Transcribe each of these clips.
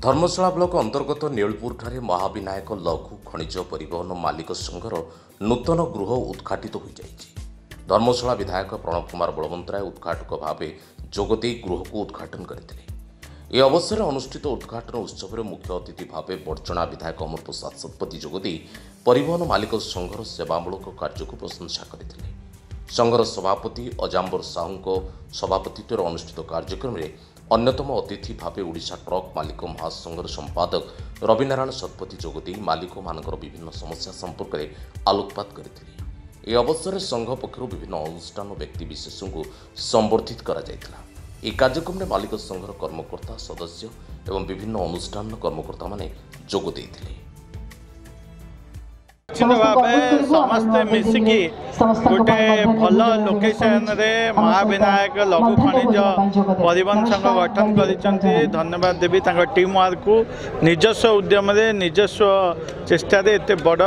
धर्मशाला block अंतर्गत नीलपुर ठारे महाविनायक लघु खनिज परिवहन मालिक संघर नूतन गृह उद्घाटित हो जाइछि। धर्मशाला विधायक प्रणव कुमार बलवंतराय उद्घाटक भाव जोगदे गृह को उद्घाटन करथिले। ए अवसर अनुष्ठित उद्घाटन उत्सव में मुख्य अतिथि भाव बर्चणा विधायक अमर प्रसाद सतपथी जोगदे परिवहन मालिक संघर सेवामूलक कार्य को प्रशंसा करथिले। संघर सभापति अजाम्बर साहू सभापतित्व अनुष्ठित कार्यक्रम में अन्यतम अतिथि भाव ओडिशा ट्रक मालिक महासंघर संपादक रविनारायण सतपथी जोगदे मालिक मानकर विभिन्न समस्या संपर्क में आलोकपात करथिले। ए अवसर संघ पक्षर विभिन्न अनुष्ठान व्यक्तिविशेषों को संबर्धित करा जायतिला। ए कार्यक्रम में मालिक संघर कर्मकर्ता सदस्य एवं विभिन्न अनुष्ठान कर्मकर्ता माने जोग देथिले। समस्ते मिसिकी गोटे भल लोकेशन रे महाविनायक लघु खनिज परिवहन संघ गठन करिसंती। धन्यवाद देवी तांको टीम वर्क को निजस्व उद्यम रे निजस्व चेष्टा रे एते बड़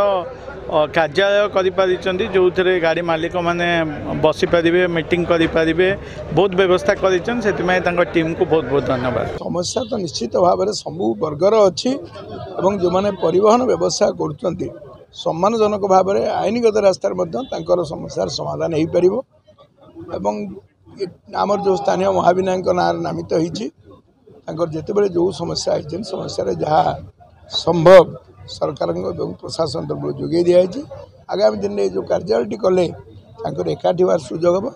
कार्यालय करिपारिचंती जो थे गाड़ी मालिक माने बसी पारिबे मीटिंग करि पारिबे बहुत व्यवस्था करिचन। सेतिमै तांको टीम को बहुत बहुत धन्यवाद। समस्या तो निश्चित भाव में सबू वर्गर अच्छी एवं जो माने परिवहन व्यवसाय करुचंती सम्मानजनक भाव में आईनगत रास्तार समस्यार समाधान हो पार। आमर जो स्थानीय महाविनायक ना नामित होती जिते जो समस्या आई समस्या जहाँ संभव सरकार प्रशासन तरफ जोगे दिखाई। आगामी दिन में जो कार्यालय कले एकाठी होवार सुजोग हम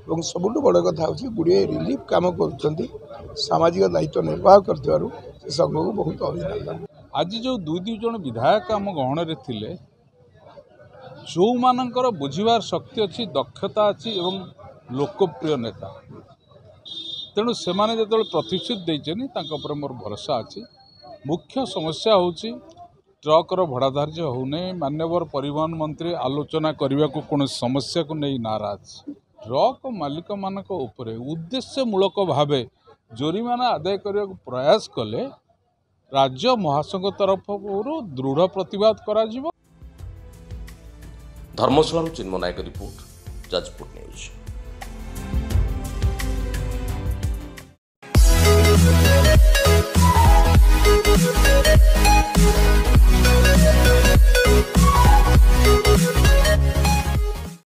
और सबुठ बड़ कथा हूँ गुड़े रिलीफ काम कर सामाजिक दायित्व निर्वाह कर संघ को बहुत अभिनंदन। आज जो दुई जन विधायक आम गहन में थिले जो मानकर बुझिबार शक्ति अच्छी दक्षता अच्छी एवं लोकप्रिय नेता तेणु से जो प्रतिश्रुत देते मोर भरोसा अच्छी। मुख्य समस्या होची ट्रकर भड़ा धार्य होने मान्यवर परिवहन मंत्री आलोचना करने को कौन समस्या को नहीं नाराज। ट्रक मालिक मानक उपरे उद्देश्यमूलक भाव जोरिमाना आदाय करने को प्रयास कले राज्य महासंघ तरफ दृढ़ प्रतिवाद करा जिवो। धर्मशाला चिन्मय नायक रिपोर्ट, जाजपुर न्यूज।